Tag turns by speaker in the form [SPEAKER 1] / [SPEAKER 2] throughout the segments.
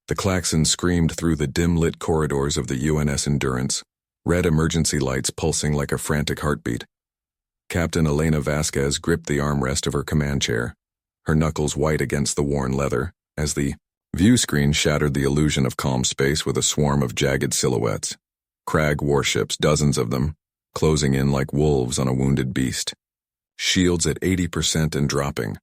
[SPEAKER 1] The klaxon screamed through the dim-lit corridors of the UNS Endurance, red emergency lights pulsing like a frantic heartbeat. Captain Elena Vasquez gripped the armrest of her command chair, her knuckles white against the worn leather, as the view screen shattered the illusion of calm space with a swarm of jagged silhouettes. Crag warships, dozens of them, closing in like wolves on a wounded beast. Shields at 80% and dropping.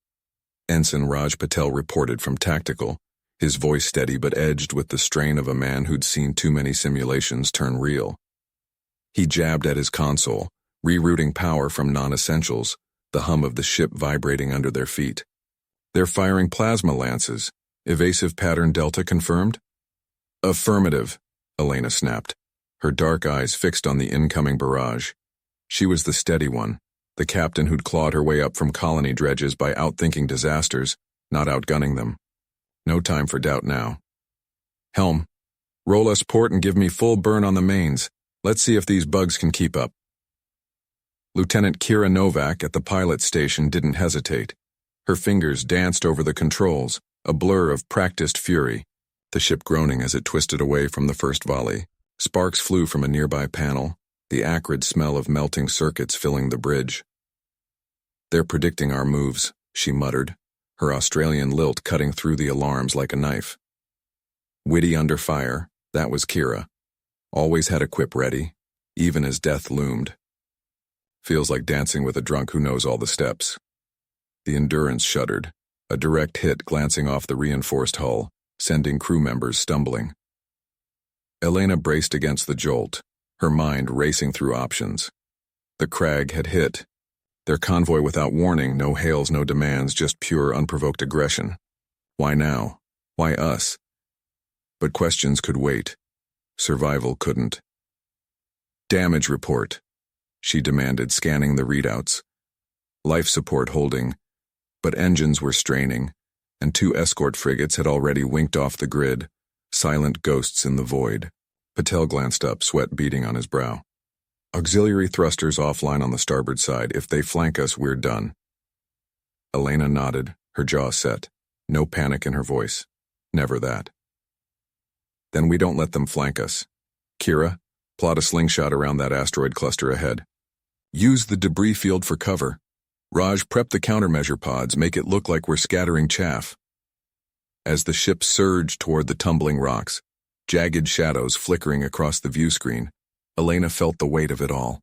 [SPEAKER 1] Ensign Raj Patel reported from Tactical, his voice steady but edged with the strain of a man who'd seen too many simulations turn real. He jabbed at his console, rerouting power from non-essentials, the hum of the ship vibrating under their feet. They're firing plasma lances. Evasive pattern Delta confirmed? Affirmative, Elena snapped, her dark eyes fixed on the incoming barrage. She was the steady one, the captain who'd clawed her way up from colony dredges by outthinking disasters, not outgunning them. No time for doubt now. Helm, roll us port and give me full burn on the mains. Let's see if these bugs can keep up. Lieutenant Kira Novak at the pilot station didn't hesitate. Her fingers danced over the controls, a blur of practiced fury, the ship groaning as it twisted away from the first volley. Sparks flew from a nearby panel, the acrid smell of melting circuits filling the bridge. They're predicting our moves, she muttered, her Australian lilt cutting through the alarms like a knife. Witty under fire, that was Kira. Always had a quip ready, even as death loomed. Feels like dancing with a drunk who knows all the steps. The Endurance shuddered, a direct hit glancing off the reinforced hull, sending crew members stumbling. Elena braced against the jolt, her mind racing through options. The Crag had hit. Their convoy without warning, no hails, no demands, just pure unprovoked aggression. Why now? Why us? But questions could wait. Survival couldn't. Damage report, she demanded, scanning the readouts. Life support holding, but engines were straining, and 2 escort frigates had already winked off the grid, silent ghosts in the void. Patel glanced up, sweat beading on his brow. Auxiliary thrusters offline on the starboard side. If they flank us, we're done. Elena nodded, her jaw set. No panic in her voice. Never that. Then we don't let them flank us. Kira, plot a slingshot around that asteroid cluster ahead. Use the debris field for cover. Raj, prep the countermeasure pods, make it look like we're scattering chaff. As the ship surged toward the tumbling rocks, jagged shadows flickering across the view screen, Elena felt the weight of it all.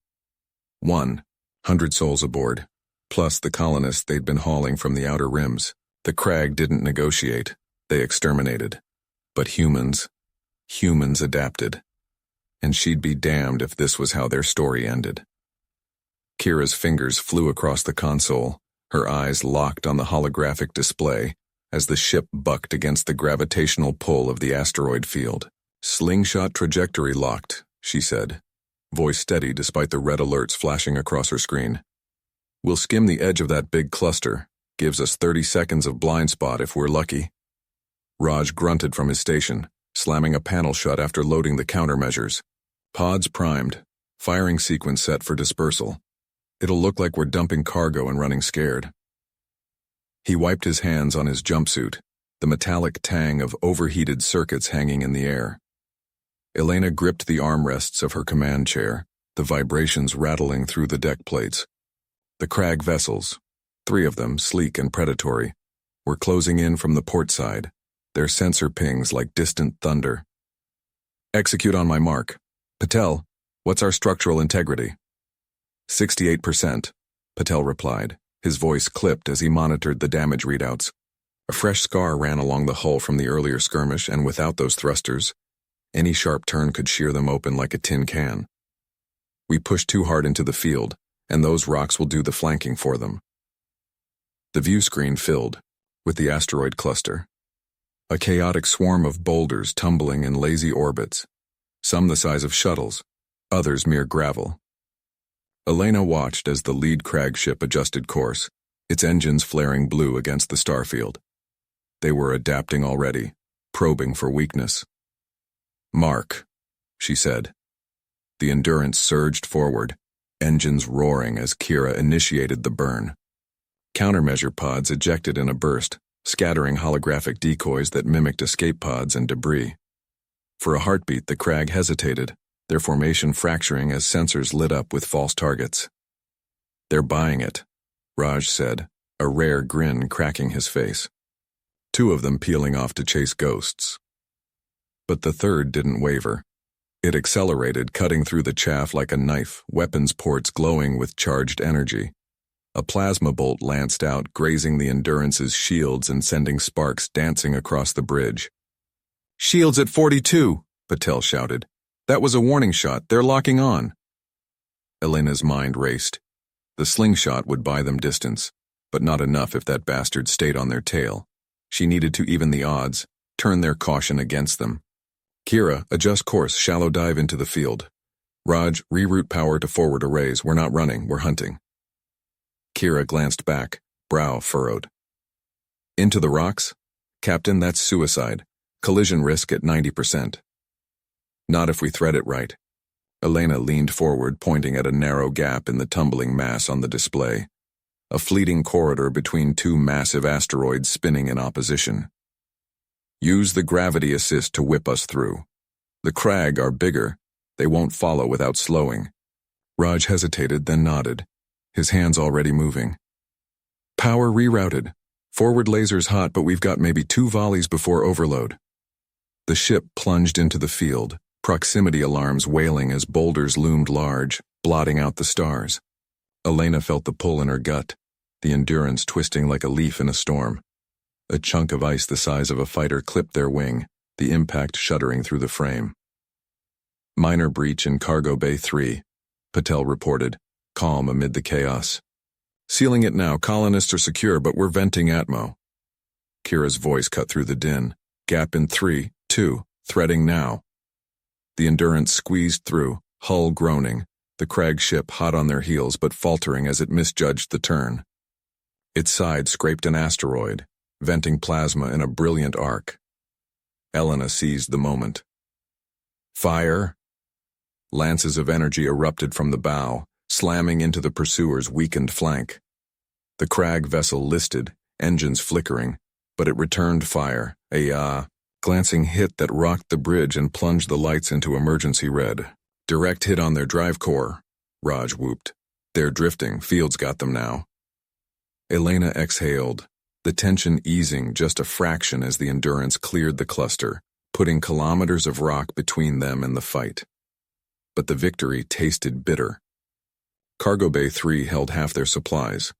[SPEAKER 1] 100 souls aboard, plus the colonists they'd been hauling from the outer rims. The Crag didn't negotiate, they exterminated. But humans adapted. And she'd be damned if this was how their story ended. Kira's fingers flew across the console, her eyes locked on the holographic display as the ship bucked against the gravitational pull of the asteroid field. Slingshot trajectory locked, she said, voice steady despite the red alerts flashing across her screen. We'll skim the edge of that big cluster, gives us 30 seconds of blind spot if we're lucky. Raj grunted from his station, slamming a panel shut after loading the countermeasures. Pods primed, firing sequence set for dispersal. It'll look like we're dumping cargo and running scared. He wiped his hands on his jumpsuit, the metallic tang of overheated circuits hanging in the air. Elena gripped the armrests of her command chair, the vibrations rattling through the deck plates. The Crag vessels, 3 of them sleek and predatory, were closing in from the port side, their sensor pings like distant thunder. Execute on my mark. Patel, what's our structural integrity? 68%, Patel replied, his voice clipped as he monitored the damage readouts. A fresh scar ran along the hull from the earlier skirmish, and without those thrusters, any sharp turn could shear them open like a tin can. We pushed too hard into the field, and those rocks will do the flanking for them. The view screen filled with the asteroid cluster. A chaotic swarm of boulders tumbling in lazy orbits, some the size of shuttles, others mere gravel. Elena watched as the lead Crag ship adjusted course, its engines flaring blue against the starfield. They were adapting already, probing for weakness. Mark, she said. The Endurance surged forward, engines roaring as Kira initiated the burn. Countermeasure pods ejected in a burst, scattering holographic decoys that mimicked escape pods and debris. For a heartbeat, the crag hesitated, their formation fracturing as sensors lit up with false targets. "They're buying it," Raj said, a rare grin cracking his face. Two of them peeling off to chase ghosts. But the third didn't waver. It accelerated, cutting through the chaff like a knife, weapons ports glowing with charged energy. A plasma bolt lanced out, grazing the Endurance's shields and sending sparks dancing across the bridge. "Shields at 42, Patel shouted. "That was a warning shot. They're locking on." Elena's mind raced. The slingshot would buy them distance, but not enough if that bastard stayed on their tail. She needed to even the odds, turn their caution against them. "Kira, adjust course, shallow dive into the field. Raj, reroute power to forward arrays. We're not running, we're hunting." Kira glanced back, brow furrowed. "Into the rocks? Captain, that's suicide. Collision risk at 90%. "Not if we thread it right." Elena leaned forward, pointing at a narrow gap in the tumbling mass on the display. A fleeting corridor between two massive asteroids spinning in opposition. "Use the gravity assist to whip us through. The crag are bigger. They won't follow without slowing." Raj hesitated, then nodded, his hands already moving. "Power rerouted. Forward lasers hot, but we've got maybe 2 volleys before overload." The ship plunged into the field, proximity alarms wailing as boulders loomed large, blotting out the stars. Elena felt the pull in her gut, the Endurance twisting like a leaf in a storm. A chunk of ice the size of a fighter clipped their wing, the impact shuddering through the frame. "Minor breach in Cargo Bay 3, Patel reported, calm amid the chaos. "Sealing it now. Colonists are secure, but we're venting atmo." Kira's voice cut through the din. "Gap in 3, 2, threading now." The Endurance squeezed through, hull groaning, the crag ship hot on their heels but faltering as it misjudged the turn. Its side scraped an asteroid, venting plasma in a brilliant arc. Elena seized the moment. "Fire!" Lances of energy erupted from the bow, slamming into the pursuer's weakened flank. The crag vessel listed, engines flickering, but it returned fire, a glancing hit that rocked the bridge and plunged the lights into emergency red. "Direct hit on their drive core," Raj whooped. "They're drifting. Field's got them now." Elena exhaled, the tension easing just a fraction as the Endurance cleared the cluster, putting kilometers of rock between them and the fight. But the victory tasted bitter. Cargo Bay 3 held half their supplies.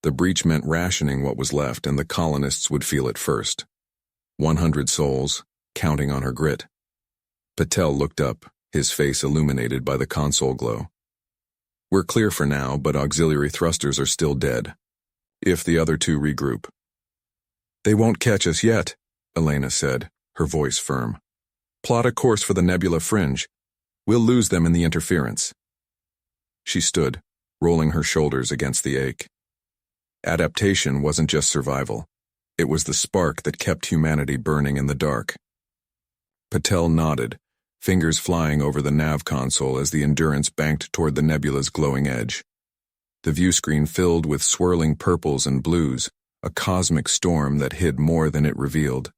[SPEAKER 1] The breach meant rationing what was left, and the colonists would feel it first. 100 souls, counting on her grit. Patel looked up, his face illuminated by the console glow. "We're clear for now, but auxiliary thrusters are still dead. If the other two regroup." "They won't catch us yet," Elena said, her voice firm. "Plot a course for the nebula fringe. We'll lose them in the interference." She stood, rolling her shoulders against the ache. Adaptation wasn't just survival. It was the spark that kept humanity burning in the dark. Patel nodded, fingers flying over the nav console as the Endurance banked toward the nebula's glowing edge. The viewscreen filled with swirling purples and blues, a cosmic storm that hid more than it revealed.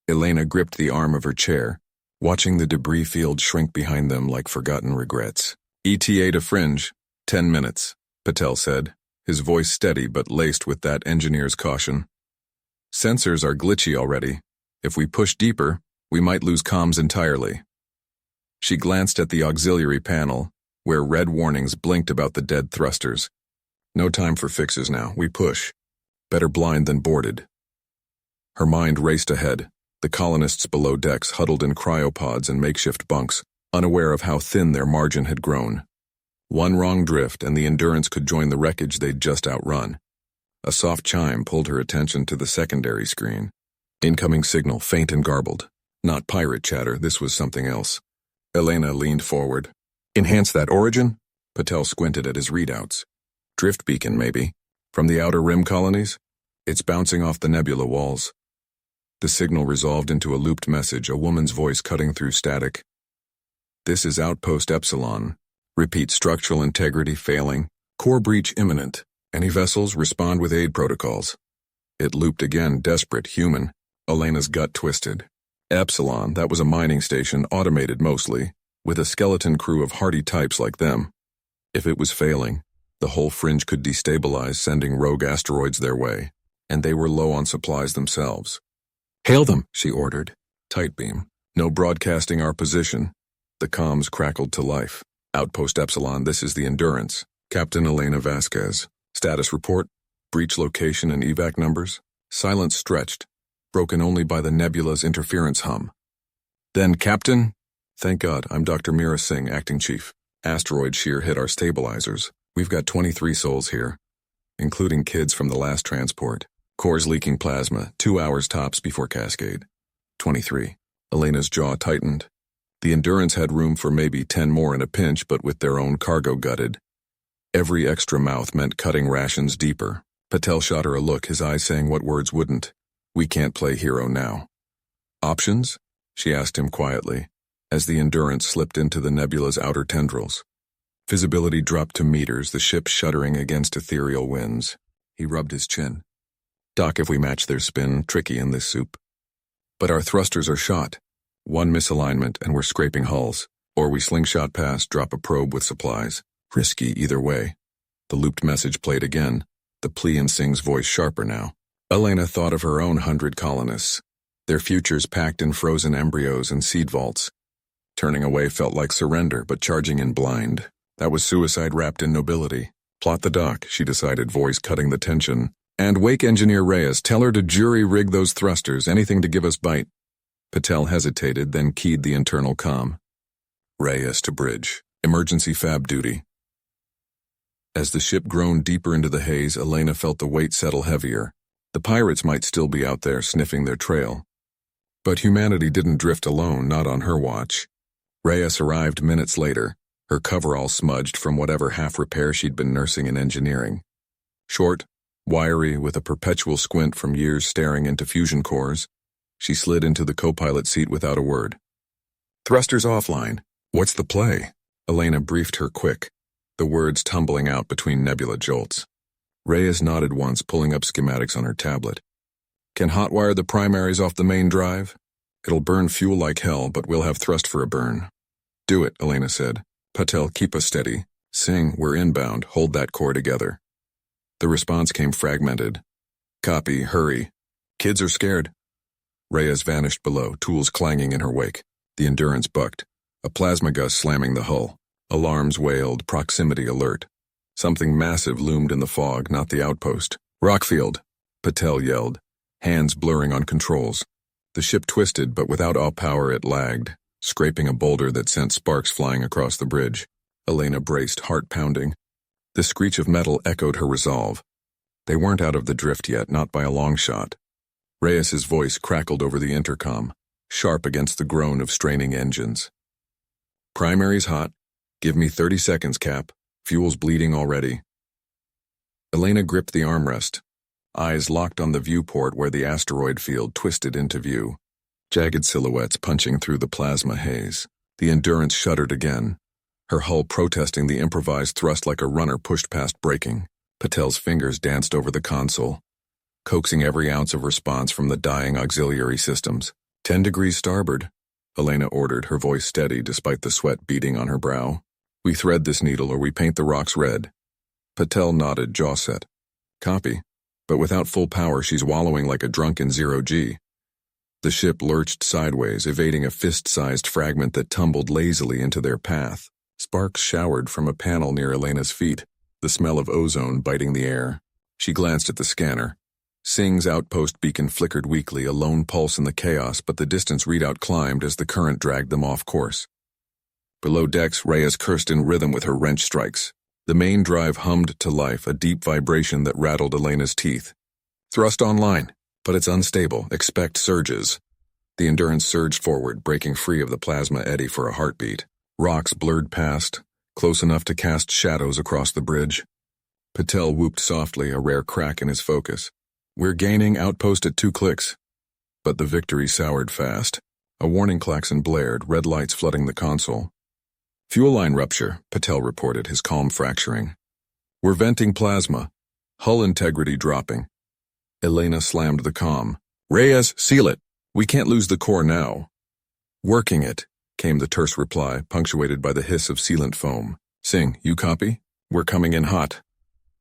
[SPEAKER 1] Elena gripped the arm of her chair, watching the debris field shrink behind them like forgotten regrets. "ETA to fringe, 10 minutes, Patel said, his voice steady but laced with that engineer's caution. "Sensors are glitchy already. If we push deeper, we might lose comms entirely." She glanced at the auxiliary panel, where red warnings blinked about the dead thrusters. "No time for fixes now. We push. Better blind than boarded." Her mind raced ahead, the colonists below decks huddled in cryopods and makeshift bunks, unaware of how thin their margin had grown. One wrong drift and the Endurance could join the wreckage they'd just outrun. A soft chime pulled her attention to the secondary screen. Incoming signal, faint and garbled. Not pirate chatter, this was something else. Elena leaned forward. "Enhance that origin?" Patel squinted at his readouts. "Drift beacon, maybe. From the outer rim colonies? It's bouncing off the nebula walls." The signal resolved into a looped message, a woman's voice cutting through static. "This is Outpost Epsilon. Repeat, structural integrity failing. Core breach imminent. Any vessels, respond with aid protocols." It looped again, desperate, human. Elena's gut twisted. Epsilon, that was a mining station, automated mostly, with a skeleton crew of hardy types like them. If it was failing, the whole fringe could destabilize, sending rogue asteroids their way, and they were low on supplies themselves. "Hail them," she ordered. Tight beam. "No broadcasting our position." The comms crackled to life. "Outpost Epsilon, this is the Endurance. Captain Elena Vasquez. Status report, breach location and evac numbers." Silence stretched, broken only by the nebula's interference hum. Then, "Captain?" "Thank God, I'm Dr. Meera Singh, acting chief. Asteroid shear hit our stabilizers. We've got 23 souls here, including kids from the last transport. Cores leaking plasma, 2 hours tops before cascade." 23. Elena's jaw tightened. The Endurance had room for maybe 10 more in a pinch, but with their own cargo gutted, every extra mouth meant cutting rations deeper. Patel shot her a look, his eyes saying what words wouldn't. "We can't play hero now." "Options?" she asked him quietly, as the Endurance slipped into the nebula's outer tendrils. Visibility dropped to meters, the ship shuddering against ethereal winds. He rubbed his chin. "Doc, if we match their spin, tricky in this soup. But our thrusters are shot. One misalignment and we're scraping hulls. Or we slingshot past, drop a probe with supplies. Risky either way." The looped message played again, the plea in Singh's voice sharper now. Elena thought of her own 100 colonists, their futures packed in frozen embryos and seed vaults. Turning away felt like surrender, but charging in blind, that was suicide wrapped in nobility. "Plot the doc," she decided, voice cutting the tension. "And wake Engineer Reyes, tell her to jury-rig those thrusters, anything to give us bite." Patel hesitated, then keyed the internal comm. "Reyes to bridge. Emergency fab duty." As the ship groaned deeper into the haze, Elena felt the weight settle heavier. The pirates might still be out there sniffing their trail. But humanity didn't drift alone, not on her watch. Reyes arrived minutes later, her coverall smudged from whatever half-repair she'd been nursing in engineering. Short, wiry, with a perpetual squint from years staring into fusion cores, she slid into the co-pilot seat without a word. "Thrusters offline. What's the play?" Elena briefed her quick, the words tumbling out between nebula jolts. Reyes nodded once, pulling up schematics on her tablet. "Can hotwire the primaries off the main drive? It'll burn fuel like hell, but we'll have thrust for a burn." "Do it," Elena said. "Patel, keep us steady. Singh, we're inbound. Hold that core together." The response came fragmented. "Copy, hurry. Kids are scared." Reyes vanished below, tools clanging in her wake. The Endurance bucked, a plasma gust slamming the hull. Alarms wailed, proximity alert. Something massive loomed in the fog, not the outpost. "Rockfield," Patel yelled, hands blurring on controls. The ship twisted, but without all power it lagged, scraping a boulder that sent sparks flying across the bridge. Elena braced, heart pounding. The screech of metal echoed her resolve. They weren't out of the drift yet, not by a long shot. Reyes's voice crackled over the intercom, sharp against the groan of straining engines. "Primary's hot. Give me 30 seconds, Cap. Fuel's bleeding already." Elena gripped the armrest, eyes locked on the viewport where the asteroid field twisted into view, jagged silhouettes punching through the plasma haze. The Endurance shuddered again, her hull protesting the improvised thrust like a runner pushed past braking. Patel's fingers danced over the console, coaxing every ounce of response from the dying auxiliary systems. 10 degrees starboard, Elena ordered, her voice steady despite the sweat beading on her brow. "We thread this needle or we paint the rocks red." Patel nodded, jaw set. "Copy. But without full power, she's wallowing like a drunk in zero-G." The ship lurched sideways, evading a fist-sized fragment that tumbled lazily into their path. Sparks showered from a panel near Elena's feet, the smell of ozone biting the air. She glanced at the scanner. Singh's outpost beacon flickered weakly, a lone pulse in the chaos, but the distance readout climbed as the current dragged them off course. Below decks, Reyes cursed in rhythm with her wrench strikes. The main drive hummed to life, a deep vibration that rattled Elena's teeth. "Thrust online, but it's unstable. Expect surges." The Endurance surged forward, breaking free of the plasma eddy for a heartbeat. Rocks blurred past, close enough to cast shadows across the bridge. Patel whooped softly, a rare crack in his focus. "We're gaining, outpost at 2 clicks." But the victory soured fast. A warning klaxon blared, red lights flooding the console. "Fuel line rupture," Patel reported, his calm fracturing. "We're venting plasma. Hull integrity dropping." Elena slammed the comm. Reyes, seal it. We can't lose the core now. Working it, came the terse reply, punctuated by the hiss of sealant foam. Singh, you copy? We're coming in hot.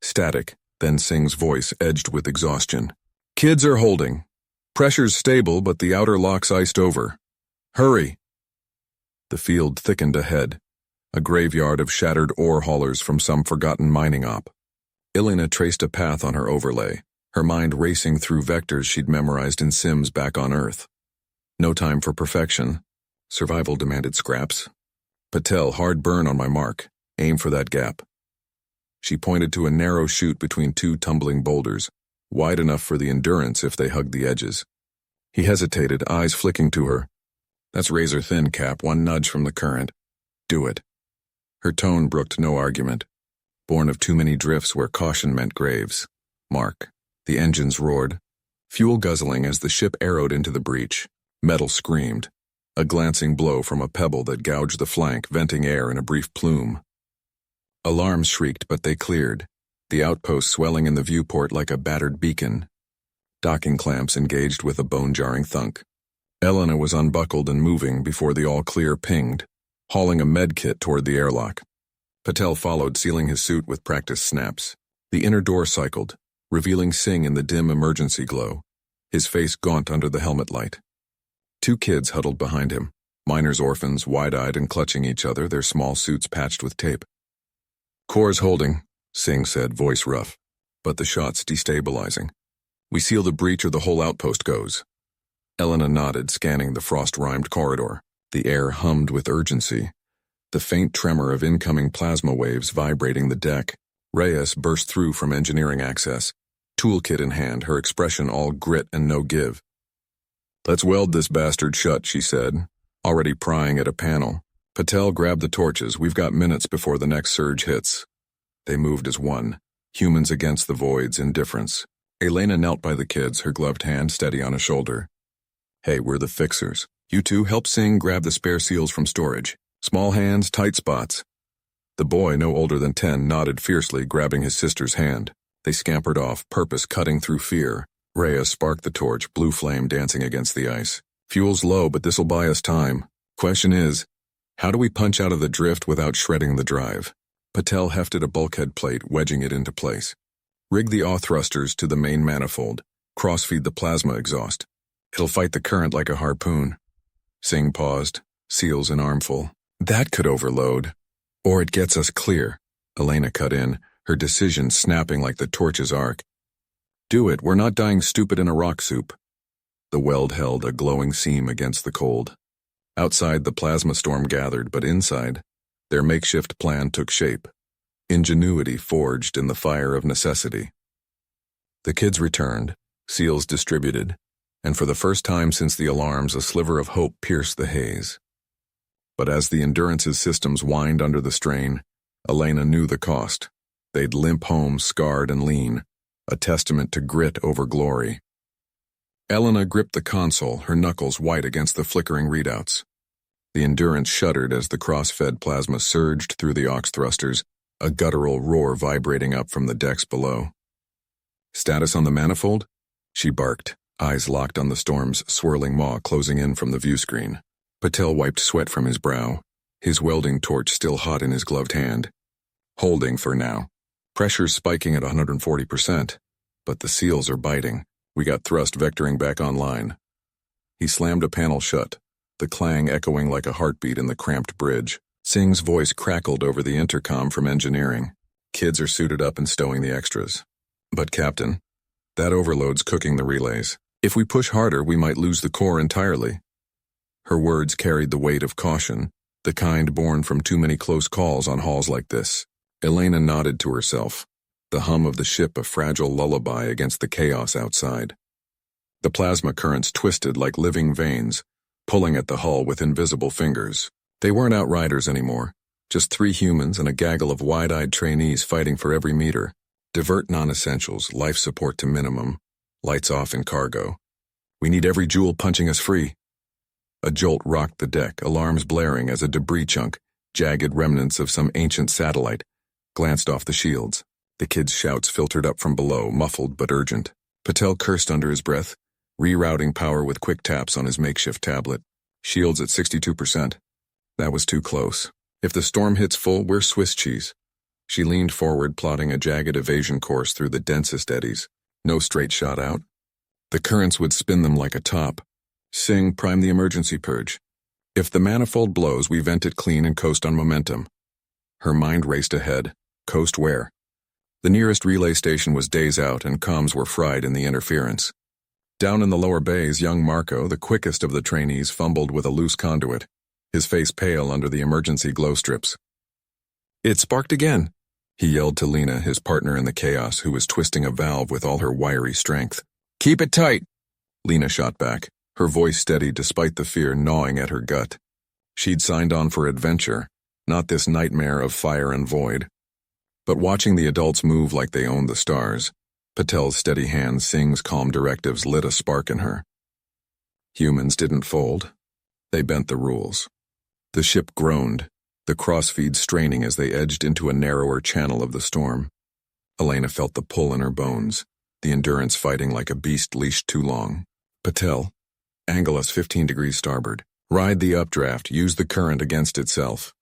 [SPEAKER 1] Static, then Singh's voice edged with exhaustion. Kids are holding. Pressure's stable, but the outer lock's iced over. Hurry. The field thickened ahead, a graveyard of shattered ore haulers from some forgotten mining op. Elena traced a path on her overlay, her mind racing through vectors she'd memorized in Sims back on Earth. No time for perfection. Survival demanded scraps. Patel, hard burn on my mark. Aim for that gap. She pointed to a narrow chute between two tumbling boulders, wide enough for the endurance if they hugged the edges. He hesitated, eyes flicking to her. That's razor thin, Cap, one nudge from the current. Do it. Her tone brooked no argument, born of too many drifts where caution meant graves. Mark. The engines roared, fuel guzzling as the ship arrowed into the breach. Metal screamed, a glancing blow from a pebble that gouged the flank, venting air in a brief plume. Alarms shrieked, but they cleared, the outpost swelling in the viewport like a battered beacon. Docking clamps engaged with a bone-jarring thunk. Elena was unbuckled and moving before the all-clear pinged, hauling a med kit toward the airlock. Patel followed, sealing his suit with practice snaps. The inner door cycled, revealing Singh in the dim emergency glow, his face gaunt under the helmet light. Two kids huddled behind him, miners' orphans, wide-eyed and clutching each other, their small suits patched with tape. Core's holding, Singh said, voice rough, but the shot's destabilizing. We seal the breach or the whole outpost goes. Elena nodded, scanning the frost-rimed corridor. The air hummed with urgency, the faint tremor of incoming plasma waves vibrating the deck. Reyes burst through from engineering access, toolkit in hand, her expression all grit and no give. Let's weld this bastard shut, she said, already prying at a panel. Patel grabbed the torches. We've got minutes before the next surge hits. They moved as one, humans against the void's indifference. Elena knelt by the kids, her gloved hand steady on a shoulder. Hey, we're the fixers. You two help Singh grab the spare seals from storage. Small hands, tight spots. The boy, no older than 10, nodded fiercely, grabbing his sister's hand. They scampered off, purpose cutting through fear. Rhea sparked the torch, blue flame dancing against the ice. Fuel's low, but this'll buy us time. Question is, how do we punch out of the drift without shredding the drive? Patel hefted a bulkhead plate, wedging it into place. Rig the awe thrusters to the main manifold. Crossfeed the plasma exhaust. It'll fight the current like a harpoon. Singh paused, seals an armful. That could overload. Or it gets us clear. Elena cut in, her decision snapping like the torch's arc. Do it, we're not dying stupid in a rock soup. The weld held, a glowing seam against the cold. Outside, the plasma storm gathered, but inside, their makeshift plan took shape. Ingenuity forged in the fire of necessity. The kids returned, seals distributed, and for the first time since the alarms, a sliver of hope pierced the haze. But as the Endurance's systems whined under the strain, Elena knew the cost. They'd limp home, scarred and lean, a testament to grit over glory. Elena gripped the console, her knuckles white against the flickering readouts. The Endurance shuddered as the cross-fed plasma surged through the aux thrusters, a guttural roar vibrating up from the decks below. Status on the manifold? She barked, eyes locked on the storm's swirling maw closing in from the view screen. Patel wiped sweat from his brow, his welding torch still hot in his gloved hand. Holding for now. Pressure's spiking at 140%, but the seals are biting. We got thrust vectoring back online. He slammed a panel shut, the clang echoing like a heartbeat in the cramped bridge. Singh's voice crackled over the intercom from engineering. Kids are suited up and stowing the extras. But Captain, that overload's cooking the relays. If we push harder, we might lose the core entirely. Her words carried the weight of caution, the kind born from too many close calls on hauls like this. Elena nodded to herself, the hum of the ship a fragile lullaby against the chaos outside. The plasma currents twisted like living veins, pulling at the hull with invisible fingers. They weren't outriders anymore, just 3 humans and a gaggle of wide-eyed trainees fighting for every meter. Divert non-essentials, life support to minimum, lights off in cargo. We need every joule punching us free. A jolt rocked the deck, alarms blaring as a debris chunk, jagged remnants of some ancient satellite, glanced off the shields. The kids' shouts filtered up from below, muffled but urgent. Patel cursed under his breath, rerouting power with quick taps on his makeshift tablet. Shields at 62%. That was too close. If the storm hits full, we're Swiss cheese. She leaned forward, plotting a jagged evasion course through the densest eddies. No straight shot out. The currents would spin them like a top. Sing, prime the emergency purge. If the manifold blows, we vent it clean and coast on momentum. Her mind raced ahead. Coast where? The nearest relay station was days out, and comms were fried in the interference. Down in the lower bays, young Marco, the quickest of the trainees, fumbled with a loose conduit, his face pale under the emergency glow strips. It sparked again, he yelled to Lena, his partner in the chaos, who was twisting a valve with all her wiry strength. Keep it tight, Lena shot back, her voice steady despite the fear gnawing at her gut. She'd signed on for adventure, not this nightmare of fire and void. But watching the adults move like they owned the stars, Patel's steady hand, Singh's calm directives lit a spark in her. Humans didn't fold. They bent the rules. The ship groaned, the crossfeed straining as they edged into a narrower channel of the storm. Elena felt the pull in her bones, the endurance fighting like a beast leashed too long. Patel, angle us 15 degrees starboard. Ride the updraft, use the current against itself.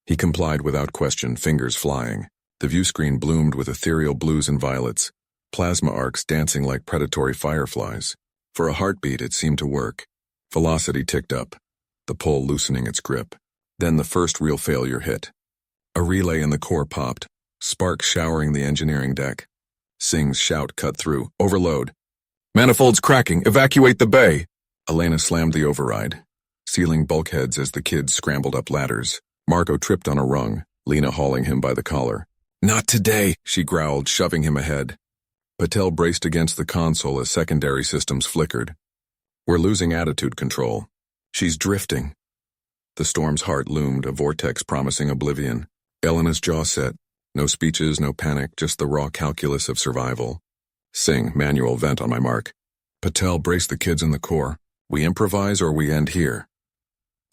[SPEAKER 1] He complied without question, fingers flying. The view screen bloomed with ethereal blues and violets, plasma arcs dancing like predatory fireflies. For a heartbeat, it seemed to work. Velocity ticked up, the pull loosening its grip. Then the first real failure hit. A relay in the core popped, sparks showering the engineering deck. Singh's shout cut through. Overload. Manifold's cracking. Evacuate the bay. Elena slammed the override, sealing bulkheads as the kids scrambled up ladders. Marco tripped on a rung, Lena hauling him by the collar. Not today, she growled, shoving him ahead. Patel braced against the console as secondary systems flickered. We're losing attitude control. She's drifting. The storm's heart loomed, a vortex promising oblivion. Elena's jaw set. No speeches, no panic, just the raw calculus of survival. Sing, manual vent on my mark. Patel braced the kids in the core. We improvise or we end here.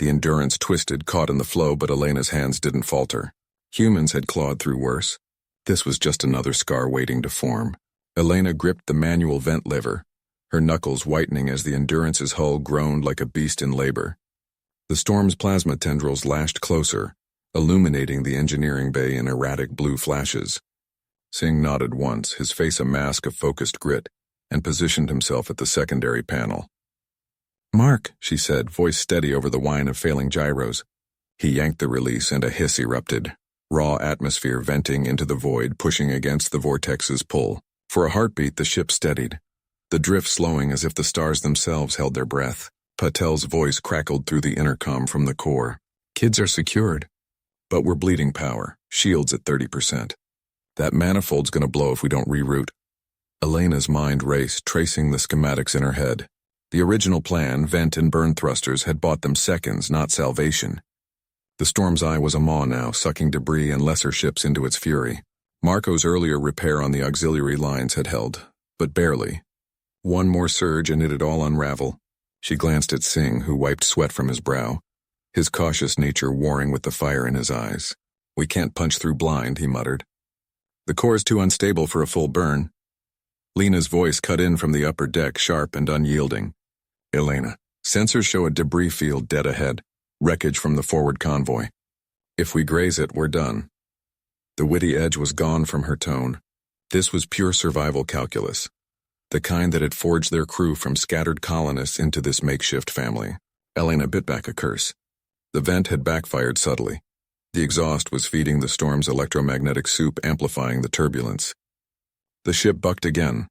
[SPEAKER 1] The endurance twisted, caught in the flow, but Elena's hands didn't falter. Humans had clawed through worse. This was just another scar waiting to form. Elena gripped the manual vent lever, her knuckles whitening as the Endurance's hull groaned like a beast in labor. The storm's plasma tendrils lashed closer, illuminating the engineering bay in erratic blue flashes. Singh nodded once, his face a mask of focused grit, and positioned himself at the secondary panel. Mark, she said, voice steady over the whine of failing gyros. He yanked the release and a hiss erupted, raw atmosphere venting into the void, pushing against the vortex's pull. For a heartbeat, the ship steadied, the drift slowing as if the stars themselves held their breath. Patel's voice crackled through the intercom from the core. Kids are secured, but we're bleeding power, shields at 30%. That manifold's gonna blow if we don't reroute. Elena's mind raced, tracing the schematics in her head. The original plan, vent and burn thrusters, had bought them seconds, not salvation. The storm's eye was a maw now, sucking debris and lesser ships into its fury. Marco's earlier repair on the auxiliary lines had held, but barely. One more surge and it'd all unravel. She glanced at Singh, who wiped sweat from his brow, his cautious nature warring with the fire in his eyes. We can't punch through blind, he muttered. The core's too unstable for a full burn. Lena's voice cut in from the upper deck, sharp and unyielding. Elena, sensors show a debris field dead ahead, wreckage from the forward convoy. If we graze it, we're done. The witty edge was gone from her tone. This was pure survival calculus, the kind that had forged their crew from scattered colonists into this makeshift family. Elena bit back a curse. The vent had backfired subtly. The exhaust was feeding the storm's electromagnetic soup, amplifying the turbulence. The ship bucked again,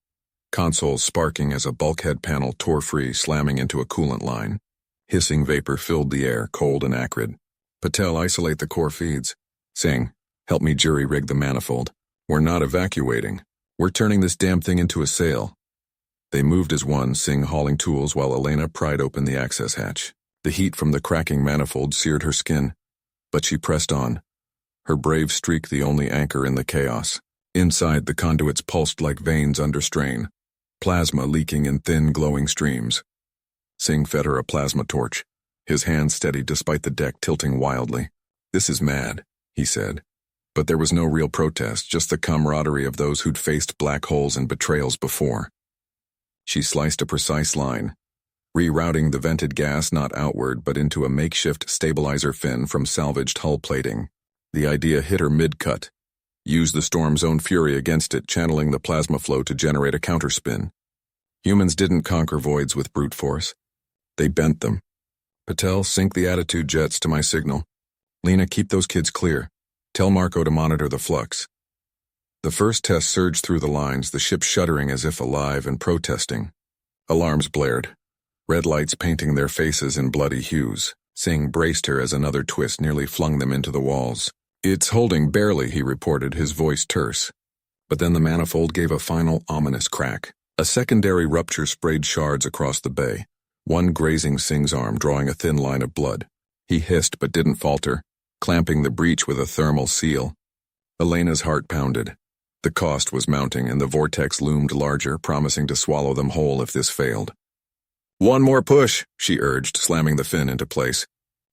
[SPEAKER 1] consoles sparking as a bulkhead panel tore free, slamming into a coolant line. Hissing vapor filled the air, cold and acrid. Patel, isolate the core feeds. Singh, help me jury-rig the manifold. We're not evacuating. We're turning this damn thing into a sail. They moved as one, Singh hauling tools while Elena pried open the access hatch. The heat from the cracking manifold seared her skin, but she pressed on, her brave streak the only anchor in the chaos. Inside, the conduits pulsed like veins under strain, plasma leaking in thin, glowing streams. Singh fed her a plasma torch, his hand steady despite the deck tilting wildly. This is mad, he said. But there was no real protest, just the camaraderie of those who'd faced black holes and betrayals before. She sliced a precise line, rerouting the vented gas not outward but into a makeshift stabilizer fin from salvaged hull plating. The idea hit her mid-cut. Use the storm's own fury against it, channeling the plasma flow to generate a counterspin. Humans didn't conquer voids with brute force. They bent them. Patel, sync the attitude jets to my signal. Lena, keep those kids clear. Tell Marco to monitor the flux. The first test surged through the lines, the ship shuddering as if alive and protesting. Alarms blared, red lights painting their faces in bloody hues. Singh braced her as another twist nearly flung them into the walls. It's holding barely, he reported, his voice terse. But then the manifold gave a final, ominous crack. A secondary rupture sprayed shards across the bay, one grazing Singh's arm, drawing a thin line of blood. He hissed but didn't falter, clamping the breach with a thermal seal. Elena's heart pounded. The cost was mounting, and the vortex loomed larger, promising to swallow them whole if this failed. One more push, she urged, slamming the fin into place.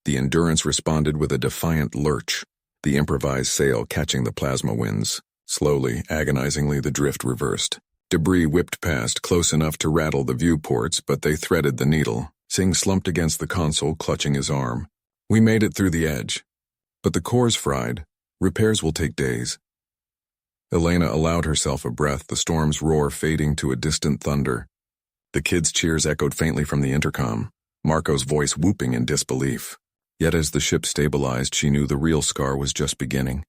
[SPEAKER 1] The Endurance responded with a defiant lurch, the improvised sail catching the plasma winds. Slowly, agonizingly, the drift reversed. Debris whipped past, close enough to rattle the viewports, but they threaded the needle. Singh slumped against the console, clutching his arm. We made it through the edge. But the core's fried. Repairs will take days. Elena allowed herself a breath, the storm's roar fading to a distant thunder. The kids' cheers echoed faintly from the intercom, Marco's voice whooping in disbelief. Yet as the ship stabilized, she knew the real scar was just beginning.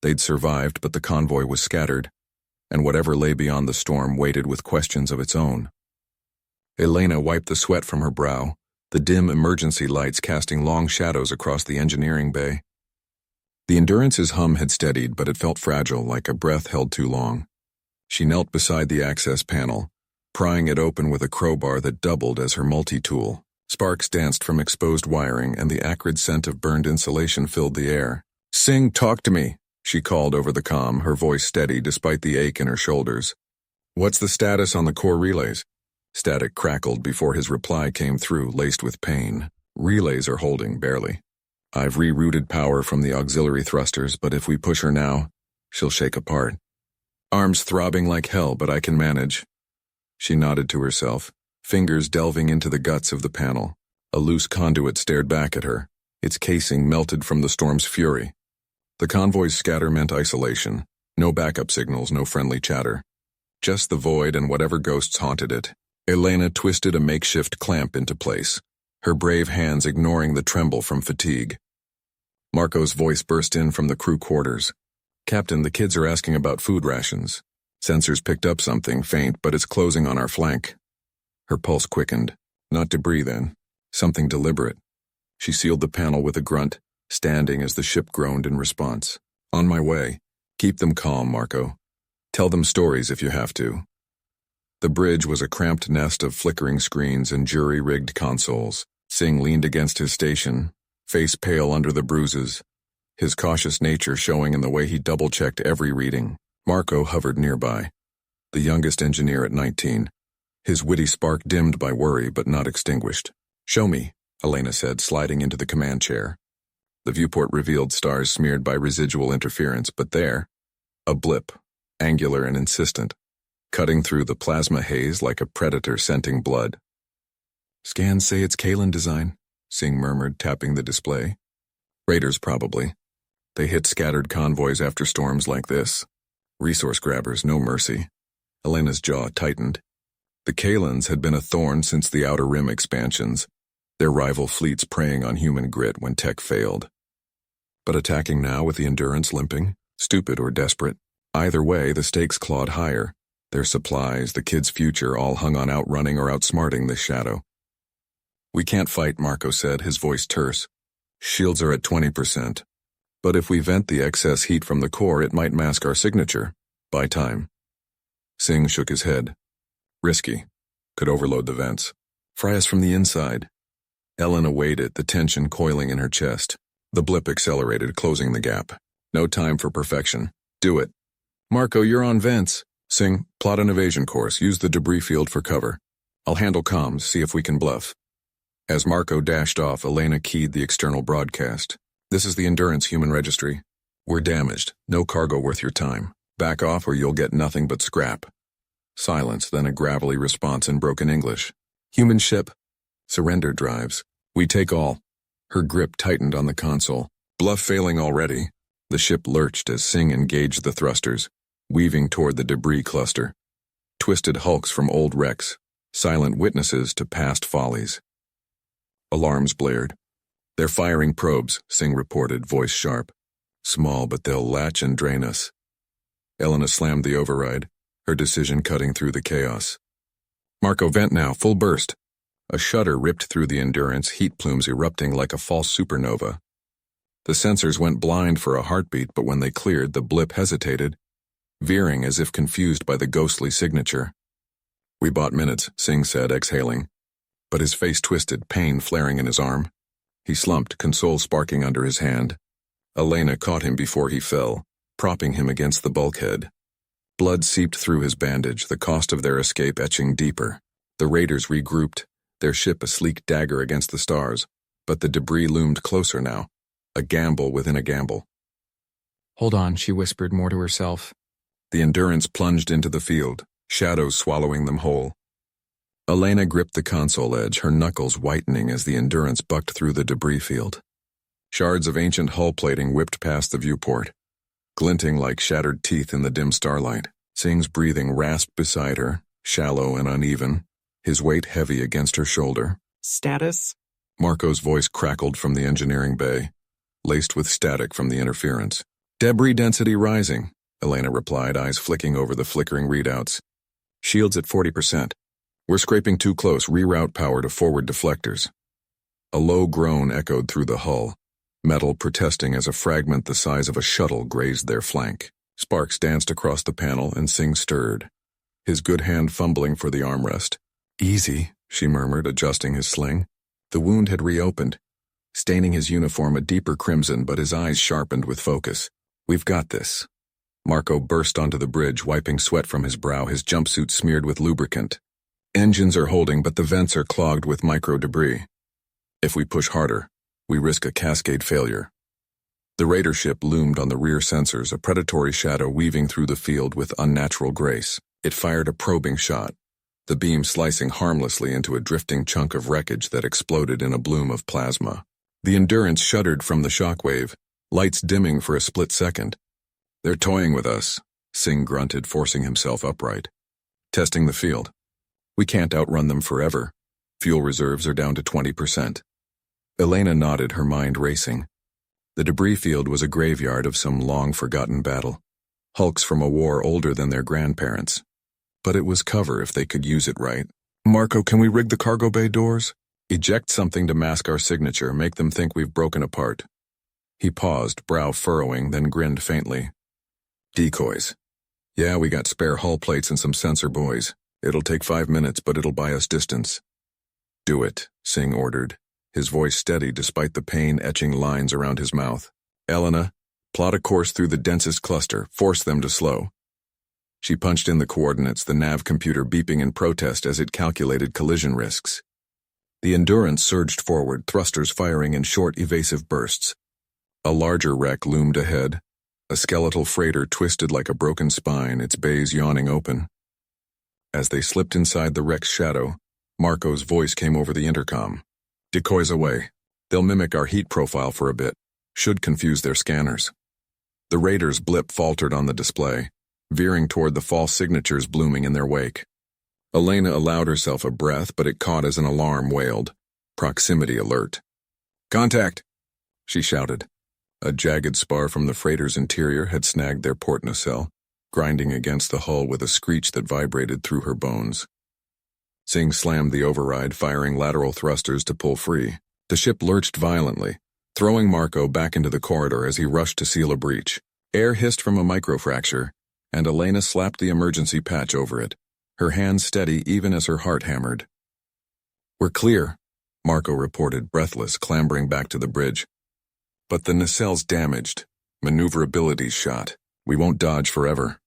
[SPEAKER 1] They'd survived, but the convoy was scattered, and whatever lay beyond the storm waited with questions of its own. Elena wiped the sweat from her brow, the dim emergency lights casting long shadows across the engineering bay. The Endurance's hum had steadied, but it felt fragile, like a breath held too long. She knelt beside the access panel, prying it open with a crowbar that doubled as her multi-tool. Sparks danced from exposed wiring, and the acrid scent of burned insulation filled the air. Singh, talk to me, she called over the comm, her voice steady despite the ache in her shoulders. What's the status on the core relays? Static crackled before his reply came through, laced with pain. Relays are holding, barely. I've rerouted power from the auxiliary thrusters, but if we push her now, she'll shake apart. Arms throbbing like hell, but I can manage. She nodded to herself, fingers delving into the guts of the panel. A loose conduit stared back at her, its casing melted from the storm's fury. The convoy's scatter meant isolation. No backup signals, no friendly chatter. Just the void and whatever ghosts haunted it. Elena twisted a makeshift clamp into place, her brave hands ignoring the tremble from fatigue. Marco's voice burst in from the crew quarters. Captain, the kids are asking about food rations. Sensors picked up something faint, but it's closing on our flank. Her pulse quickened. Not debris, then. Something deliberate. She sealed the panel with a grunt, standing as the ship groaned in response. On my way. Keep them calm, Marco. Tell them stories if you have to. The bridge was a cramped nest of flickering screens and jury-rigged consoles. Singh leaned against his station, face pale under the bruises, his cautious nature showing in the way he double-checked every reading. Marco hovered nearby, the youngest engineer at 19, his witty spark dimmed by worry but not extinguished. Show me, Elena said, sliding into the command chair. The viewport revealed stars smeared by residual interference, but there, a blip, angular and insistent, cutting through the plasma haze like a predator scenting blood. Scans say it's Kalen design, Singh murmured, tapping the display. Raiders, probably. They hit scattered convoys after storms like this. Resource grabbers, no mercy. Elena's jaw tightened. The Kalens had been a thorn since the Outer Rim expansions, their rival fleets preying on human grit when tech failed. But attacking now with the Endurance limping, stupid or desperate, either way the stakes clawed higher. Their supplies, the kids' future, all hung on outrunning or outsmarting this shadow. We can't fight, Marco said, his voice terse. Shields are at 20%. But if we vent the excess heat from the core, it might mask our signature. Buy time. Singh shook his head. Risky. Could overload the vents. Fry us from the inside. Elena weighed it, the tension coiling in her chest. The blip accelerated, closing the gap. No time for perfection. Do it. Marco, you're on vents. Singh, plot an evasion course. Use the debris field for cover. I'll handle comms, see if we can bluff. As Marco dashed off, Elena keyed the external broadcast. This is the Endurance Human Registry. We're damaged. No cargo worth your time. Back off or you'll get nothing but scrap. Silence, then a gravelly response in broken English. Human ship. Surrender drives. We take all. Her grip tightened on the console. Bluff failing already. The ship lurched as Singh engaged the thrusters, weaving toward the debris cluster. Twisted hulks from old wrecks, silent witnesses to past follies. Alarms blared. They're firing probes, Singh reported, voice sharp. Small, but they'll latch and drain us. Elena slammed the override, her decision cutting through the chaos. Marco, vent now, full burst. A shudder ripped through the Endurance, heat plumes erupting like a false supernova. The sensors went blind for a heartbeat, but when they cleared, the blip hesitated, veering as if confused by the ghostly signature. We bought minutes, Singh said, exhaling. But his face twisted, pain flaring in his arm. He slumped, console sparking under his hand. Elena caught him before he fell, propping him against the bulkhead. Blood seeped through his bandage, the cost of their escape etching deeper. The raiders regrouped, their ship a sleek dagger against the stars, but the debris loomed closer now, a gamble within a gamble.
[SPEAKER 2] Hold on, she whispered more to herself.
[SPEAKER 1] The Endurance plunged into the field, shadows swallowing them whole. Elena gripped the console edge, her knuckles whitening as the Endurance bucked through the debris field. Shards of ancient hull plating whipped past the viewport, glinting like shattered teeth in the dim starlight. Singh's breathing rasped beside her, shallow and uneven, his weight heavy against her shoulder.
[SPEAKER 3] Status?
[SPEAKER 1] Marco's voice crackled from the engineering bay, laced with static from the interference. Debris density rising, Elena replied, eyes flicking over the flickering readouts. Shields at 40%. We're scraping too close, reroute power to forward deflectors. A low groan echoed through the hull, metal protesting as a fragment the size of a shuttle grazed their flank. Sparks danced across the panel and Singh stirred, his good hand fumbling for the armrest. Easy, she murmured, adjusting his sling. The wound had reopened, staining his uniform a deeper crimson, but his eyes sharpened with focus. We've got this. Marco burst onto the bridge, wiping sweat from his brow, his jumpsuit smeared with lubricant. Engines are holding, but the vents are clogged with micro-debris. If we push harder, we risk a cascade failure. The raider ship loomed on the rear sensors, a predatory shadow weaving through the field with unnatural grace. It fired a probing shot, the beam slicing harmlessly into a drifting chunk of wreckage that exploded in a bloom of plasma. The Endurance shuddered from the shockwave, lights dimming for a split second. They're toying with us, Singh grunted, forcing himself upright. Testing the field. We can't outrun them forever. Fuel reserves are down to 20%. Elena nodded, her mind racing. The debris field was a graveyard of some long-forgotten battle. Hulks from a war older than their grandparents. But it was cover if they could use it right. Marco, can we rig the cargo bay doors? Eject something to mask our signature, make them think we've broken apart. He paused, brow furrowing, then grinned faintly. Decoys. Yeah, we got spare hull plates and some sensor buoys. It'll take 5 minutes, but it'll buy us distance. Do it, Singh ordered, his voice steady despite the pain etching lines around his mouth. Elena, plot a course through the densest cluster, force them to slow. She punched in the coordinates, the nav computer beeping in protest as it calculated collision risks. The Endurance surged forward, thrusters firing in short, evasive bursts. A larger wreck loomed ahead, a skeletal freighter twisted like a broken spine, its bays yawning open. As they slipped inside the wreck's shadow, Marco's voice came over the intercom. Decoys away. They'll mimic our heat profile for a bit. Should confuse their scanners. The Raiders' blip faltered on the display, veering toward the false signatures blooming in their wake. Elena allowed herself a breath, but it caught as an alarm wailed. Proximity alert. Contact! She shouted. A jagged spar from the freighter's interior had snagged their port nacelle, grinding against the hull with a screech that vibrated through her bones. Singh slammed the override, firing lateral thrusters to pull free. The ship lurched violently, throwing Marco back into the corridor as he rushed to seal a breach. Air hissed from a microfracture, and Elena slapped the emergency patch over it, her hands steady even as her heart hammered. We're clear, Marco reported, breathless, clambering back to the bridge. But the nacelle's damaged, maneuverability's shot. We won't dodge forever.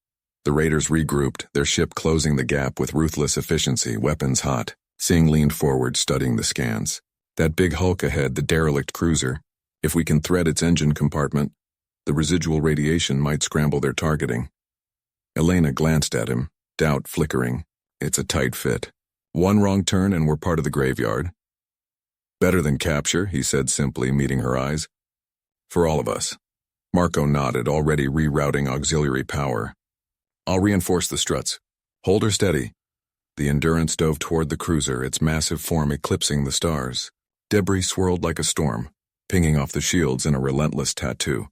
[SPEAKER 1] The Raiders regrouped, their ship closing the gap with ruthless efficiency, weapons hot. Singh leaned forward, studying the scans. That big hulk ahead, the derelict cruiser. If we can thread its engine compartment, the residual radiation might scramble their targeting. Elena glanced at him, doubt flickering. It's a tight fit. One wrong turn and we're part of the graveyard. Better than capture, he said simply, meeting her eyes. For all of us. Marco nodded, already rerouting auxiliary power. I'll reinforce the struts. Hold her steady. The Endurance dove toward the cruiser, its massive form eclipsing the stars. Debris swirled like a storm, pinging off the shields in a relentless tattoo.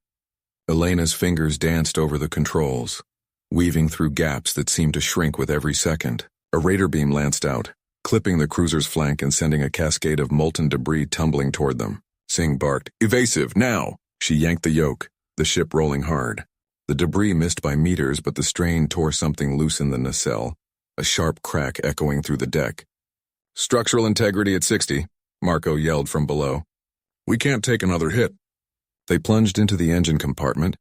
[SPEAKER 1] Elena's fingers danced over the controls, weaving through gaps that seemed to shrink with every second. A raider beam lanced out, clipping the cruiser's flank and sending a cascade of molten debris tumbling toward them. Singh barked, "Evasive, now!" She yanked the yoke, the ship rolling hard. The debris missed by meters, but the strain tore something loose in the nacelle, a sharp crack echoing through the deck. "Structural integrity at 60, Marco yelled from below. "We can't take another hit." They plunged into the engine compartment,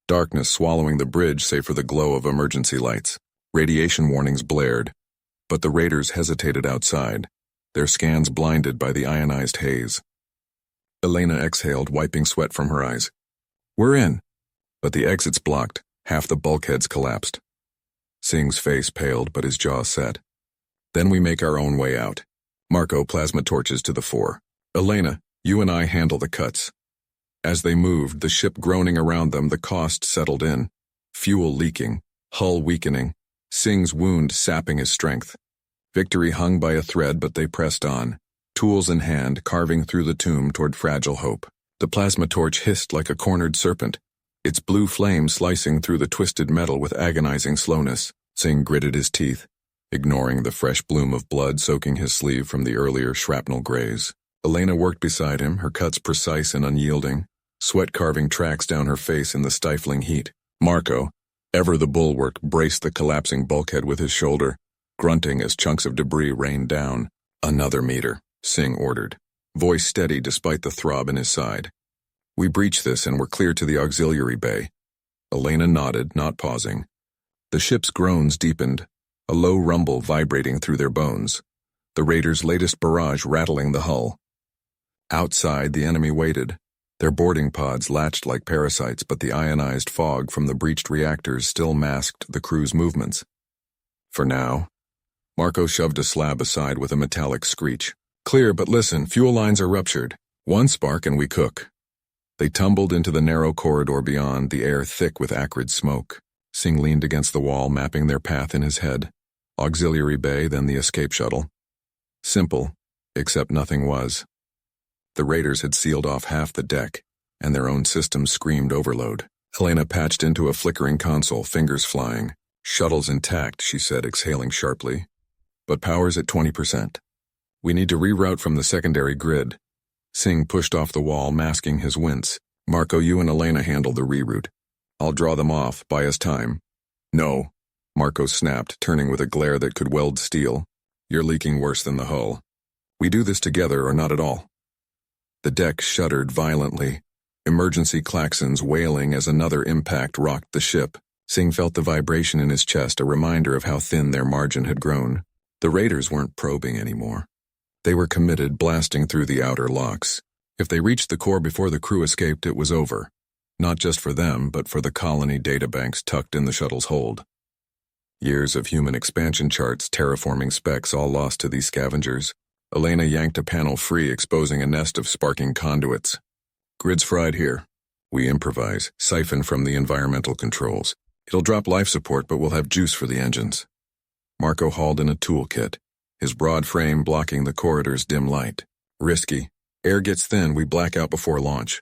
[SPEAKER 1] darkness swallowing the bridge save for the glow of emergency lights. Radiation warnings blared, but the raiders hesitated outside, their scans blinded by the ionized haze. Elena exhaled, wiping sweat from her eyes. "We're in." But the exits blocked, half the bulkheads collapsed. Singh's face paled, but his jaw set. "Then we make our own way out." Marco plasma torches to the fore. "Elena, you and I handle the cuts." As they moved, the ship groaning around them, the cost settled in. Fuel leaking, hull weakening, Singh's wound sapping his strength. Victory hung by a thread, but they pressed on, tools in hand, carving through the tomb toward fragile hope. The plasma torch hissed like a cornered serpent, its blue flame slicing through the twisted metal with agonizing slowness. Singh gritted his teeth, ignoring the fresh bloom of blood soaking his sleeve from the earlier shrapnel graze. Elena worked beside him, her cuts precise and unyielding, sweat carving tracks down her face in the stifling heat. Marco, ever the bulwark, braced the collapsing bulkhead with his shoulder, grunting as chunks of debris rained down. "Another meter," Singh ordered, voice steady despite the throb in his side. "We breached this and we're clear to the auxiliary bay." Elena nodded, not pausing. The ship's groans deepened, a low rumble vibrating through their bones, the raiders' latest barrage rattling the hull. Outside, the enemy waited, their boarding pods latched like parasites, but the ionized fog from the breached reactors still masked the crew's movements. For now, Marco shoved a slab aside with a metallic screech. "Clear, but listen, fuel lines are ruptured. One spark and we cook." They tumbled into the narrow corridor beyond, the air thick with acrid smoke. Singh leaned against the wall, mapping their path in his head. Auxiliary bay, then the escape shuttle. Simple, except nothing was. The raiders had sealed off half the deck, and their own systems screamed overload. Elena patched into a flickering console, fingers flying. "Shuttle's intact," she said, exhaling sharply. "But power's at 20%. We need to reroute from the secondary grid." Singh pushed off the wall, masking his wince. "Marco, you and Elena handle the reroute. I'll draw them off, buy us time." "No," Marco snapped, turning with a glare that could weld steel. "You're leaking worse than the hull. We do this together or not at all." The deck shuddered violently, emergency klaxons wailing as another impact rocked the ship. Singh felt the vibration in his chest, a reminder of how thin their margin had grown. The raiders weren't probing anymore. They were committed, blasting through the outer locks. If they reached the core before the crew escaped, it was over. Not just for them, but for the colony databanks tucked in the shuttle's hold. Years of human expansion charts, terraforming specs, all lost to these scavengers. Elena yanked a panel free, exposing a nest of sparking conduits. "Grid's fried here. We improvise, siphon from the environmental controls. It'll drop life support, but we'll have juice for the engines." Marco hauled in a toolkit, his broad frame blocking the corridor's dim light. "Risky. Air gets thin, we black out before launch."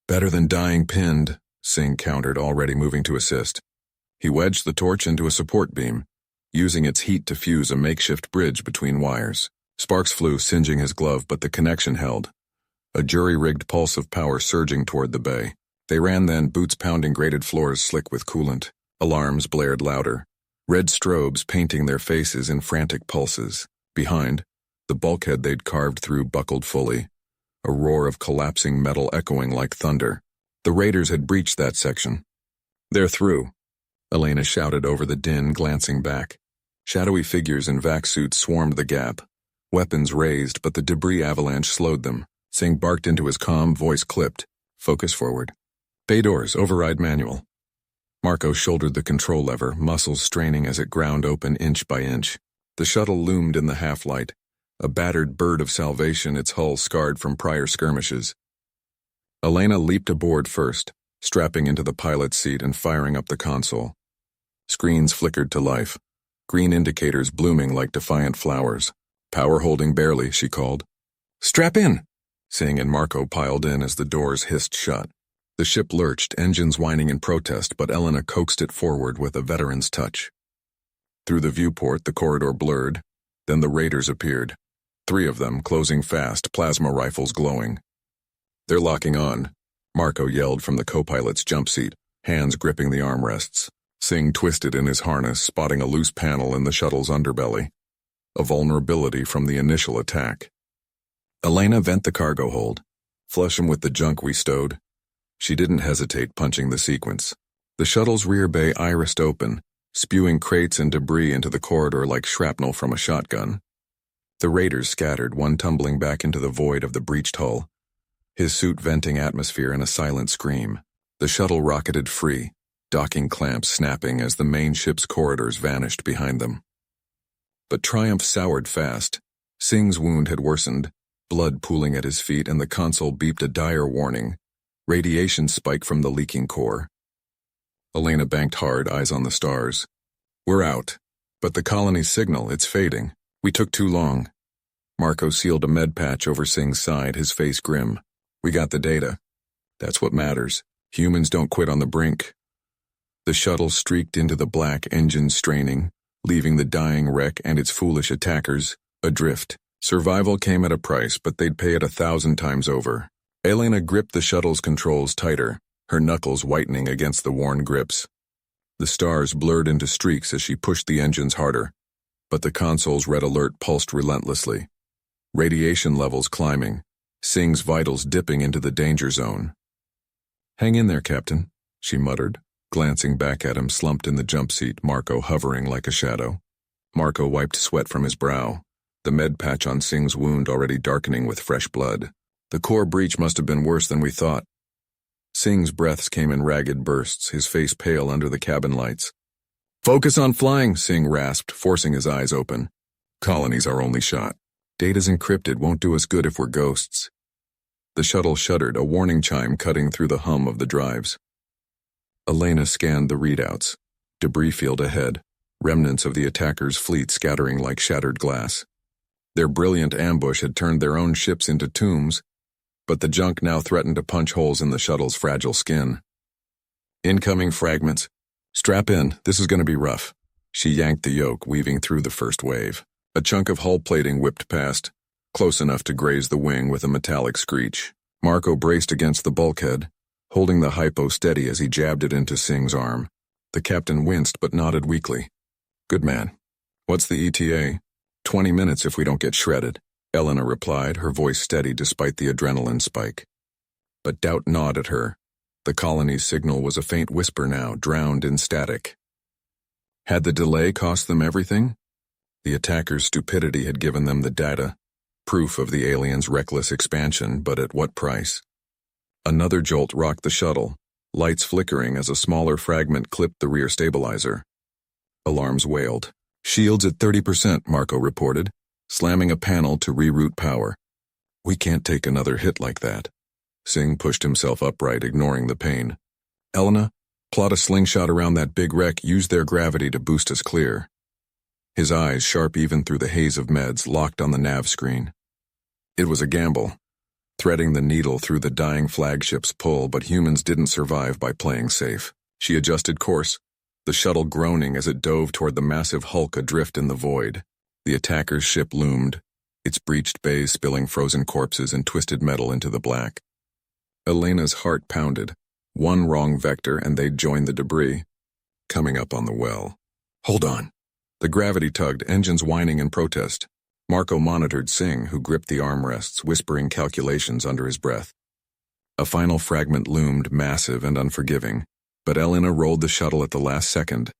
[SPEAKER 1] "Better than dying pinned," Singh countered, already moving to assist. He wedged the torch into a support beam, using its heat to fuse a makeshift bridge between wires. Sparks flew, singeing his glove, but the connection held. A jury-rigged pulse of power surging toward the bay. They ran then, boots pounding grated floors slick with coolant. Alarms blared louder, red strobes painting their faces in frantic pulses. Behind, the bulkhead they'd carved through buckled fully, a roar of collapsing metal echoing like thunder. The raiders had breached that section. "They're through," Elena shouted over the din, glancing back. Shadowy figures in vac suits swarmed the gap, weapons raised, but the debris avalanche slowed them. Singh barked into his comm, voice clipped. "Focus forward. Bay doors, override manual." Marco shouldered the control lever, muscles straining as it ground open inch by inch. The shuttle loomed in the half-light, a battered bird of salvation, its hull scarred from prior skirmishes. Elena leaped aboard first, strapping into the pilot's seat and firing up the console. Screens flickered to life, green indicators blooming like defiant flowers. "Power holding barely," she called. "Strap in!" Singh and Marco piled in as the doors hissed shut. The ship lurched, engines whining in protest, but Elena coaxed it forward with a veteran's touch. Through the viewport, the corridor blurred. Then the raiders appeared. 3 of them, closing fast, plasma rifles glowing. "They're locking on," Marco yelled from the co-pilot's jump seat, hands gripping the armrests. Singh twisted in his harness, spotting a loose panel in the shuttle's underbelly. A vulnerability from the initial attack. "Elena, vent the cargo hold. Flush 'em with the junk we stowed." She didn't hesitate, punching the sequence. The shuttle's rear bay irised open, spewing crates and debris into the corridor like shrapnel from a shotgun. The raiders scattered, one tumbling back into the void of the breached hull, his suit venting atmosphere in a silent scream. The shuttle rocketed free, docking clamps snapping as the main ship's corridors vanished behind them. But triumph soured fast. Singh's wound had worsened, blood pooling at his feet, and the console beeped a dire warning. Radiation spike from the leaking core. Elena banked hard, eyes on the stars. "We're out. But the colony's signal, it's fading. We took too long." Marco sealed a med patch over Singh's side, his face grim. "We got the data. That's what matters. Humans don't quit on the brink." The shuttle streaked into the black, engines straining, leaving the dying wreck and its foolish attackers adrift. Survival came at a price, but they'd pay it 1,000 times over. Elena gripped the shuttle's controls tighter, her knuckles whitening against the worn grips. The stars blurred into streaks as she pushed the engines harder, but the console's red alert pulsed relentlessly. Radiation levels climbing, Singh's vitals dipping into the danger zone. "Hang in there, Captain," she muttered, glancing back at him slumped in the jump seat, Marco hovering like a shadow. Marco wiped sweat from his brow, the med patch on Singh's wound already darkening with fresh blood. "The core breach must have been worse than we thought." Singh's breaths came in ragged bursts, his face pale under the cabin lights. "Focus on flying," Singh rasped, forcing his eyes open. "Colony's our only shot. Data's encrypted, won't do us good if we're ghosts." The shuttle shuddered, a warning chime cutting through the hum of the drives. Elena scanned the readouts. Debris field ahead, remnants of the attackers' fleet scattering like shattered glass. Their brilliant ambush had turned their own ships into tombs, but the junk now threatened to punch holes in the shuttle's fragile skin. "Incoming fragments. Strap in, this is going to be rough." She yanked the yoke, weaving through the first wave. A chunk of hull plating whipped past, close enough to graze the wing with a metallic screech. Marco braced against the bulkhead, holding the hypo steady as he jabbed it into Singh's arm. The captain winced but nodded weakly. "Good man. What's the ETA? 20 minutes if we don't get shredded," Elena replied, her voice steady despite the adrenaline spike. But doubt gnawed at her. The colony's signal was a faint whisper now, drowned in static. Had the delay cost them everything? The attackers' stupidity had given them the data, proof of the aliens' reckless expansion, but at what price? Another jolt rocked the shuttle, lights flickering as a smaller fragment clipped the rear stabilizer. Alarms wailed. "Shields at 30%, Marco reported, slamming a panel to reroute power. "We can't take another hit like that." Singh pushed himself upright, ignoring the pain. "Elena, plot a slingshot around that big wreck, use their gravity to boost us clear." His eyes, sharp even through the haze of meds, locked on the nav screen. It was a gamble, threading the needle through the dying flagship's pull, but humans didn't survive by playing safe. She adjusted course, the shuttle groaning as it dove toward the massive hulk adrift in the void. The attacker's ship loomed, its breached bays spilling frozen corpses and twisted metal into the black. Elena's heart pounded. One wrong vector and they'd join the debris, coming up on the well. "Hold on." The gravity tugged, engines whining in protest. Marco monitored Singh, who gripped the armrests, whispering calculations under his breath. A final fragment loomed, massive and unforgiving, but Elena rolled the shuttle at the last second,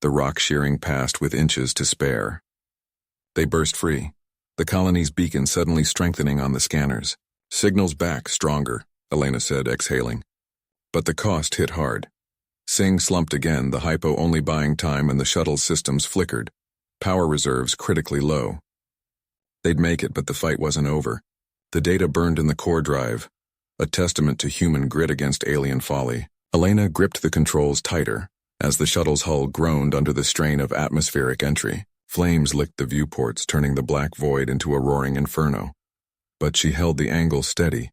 [SPEAKER 1] the rock shearing past with inches to spare. They burst free, the colony's beacon suddenly strengthening on the scanners. "Signals back, stronger," Elena said, exhaling. But the cost hit hard. Singh slumped again, the hypo only buying time, and the shuttle's systems flickered. Power reserves critically low. They'd make it, but the fight wasn't over. The data burned in the core drive, a testament to human grit against alien folly. Elena gripped the controls tighter as the shuttle's hull groaned under the strain of atmospheric entry. Flames licked the viewports, turning the black void into a roaring inferno. But she held the angle steady,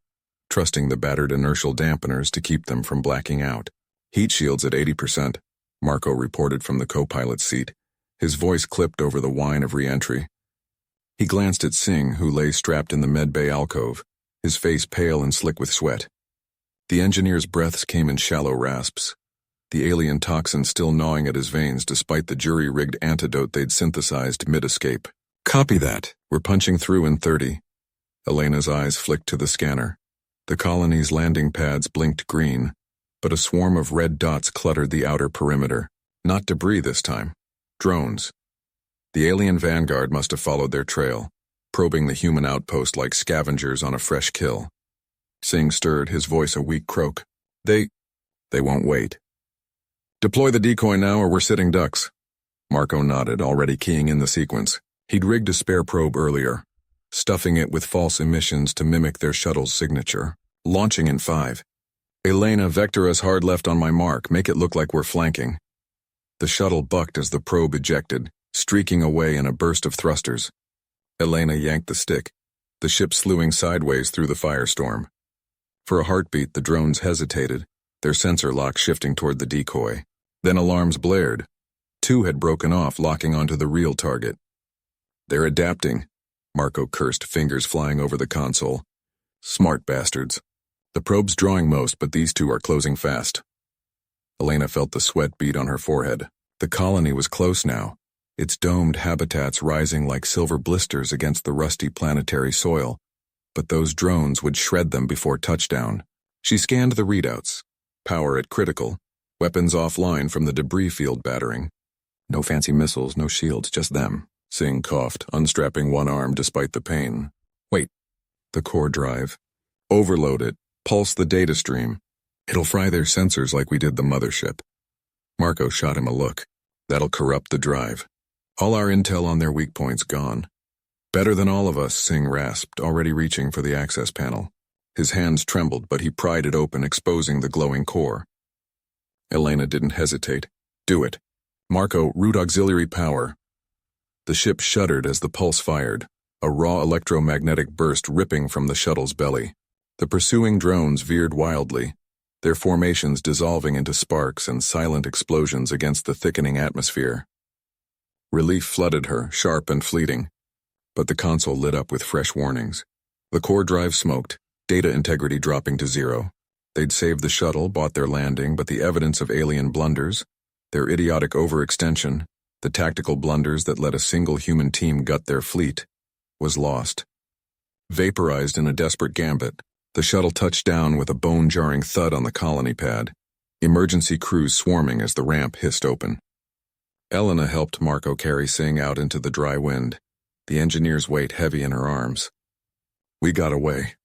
[SPEAKER 1] trusting the battered inertial dampeners to keep them from blacking out. Heat shields at 80%, Marco reported from the co-pilot's seat, his voice clipped over the whine of re-entry. He glanced at Singh, who lay strapped in the medbay alcove, his face pale and slick with sweat. The engineer's breaths came in shallow rasps, the alien toxin still gnawing at his veins despite the jury-rigged antidote they'd synthesized mid-escape. Copy that. We're punching through in 30. Elena's eyes flicked to the scanner. The colony's landing pads blinked green, but a swarm of red dots cluttered the outer perimeter. Not debris this time. Drones. The alien vanguard must have followed their trail, probing the human outpost like scavengers on a fresh kill. Singh stirred, his voice a weak croak. They won't wait. Deploy the decoy now or we're sitting ducks. Marco nodded, already keying in the sequence. He'd rigged a spare probe earlier, stuffing it with false emissions to mimic their shuttle's signature. Launching in 5. Elena, vector us hard left on my mark. Make it look like we're flanking. The shuttle bucked as the probe ejected, streaking away in a burst of thrusters. Elena yanked the stick, the ship slewing sideways through the firestorm. For a heartbeat, the drones hesitated, their sensor lock shifting toward the decoy. Then alarms blared. 2 had broken off, locking onto the real target. They're adapting, Marco cursed, fingers flying over the console. Smart bastards. The probe's drawing most, but these 2 are closing fast. Elena felt the sweat bead on her forehead. The colony was close now, its domed habitats rising like silver blisters against the rusty planetary soil. But those drones would shred them before touchdown. She scanned the readouts. Power at critical, weapons offline from the debris field battering. No fancy missiles, no shields, just them. Singh coughed, unstrapping one arm despite the pain. Wait. The core drive. Overload it. Pulse the data stream. It'll fry their sensors like we did the mothership. Marco shot him a look. That'll corrupt the drive. All our intel on their weak points gone. Better than all of us, Singh rasped, already reaching for the access panel. His hands trembled, but he pried it open, exposing the glowing core. Elena didn't hesitate. Do it. Marco, root auxiliary power. The ship shuddered as the pulse fired, a raw electromagnetic burst ripping from the shuttle's belly. The pursuing drones veered wildly, their formations dissolving into sparks and silent explosions against the thickening atmosphere. Relief flooded her, sharp and fleeting, but the console lit up with fresh warnings. The core drive smoked, data integrity dropping to 0. They'd saved the shuttle, bought their landing, but the evidence of alien blunders, their idiotic overextension, the tactical blunders that let a single human team gut their fleet, was lost. Vaporized in a desperate gambit, the shuttle touched down with a bone-jarring thud on the colony pad, emergency crews swarming as the ramp hissed open. Elena helped Marco carry Singh out into the dry wind, the engineer's weight heavy in her arms. We got away,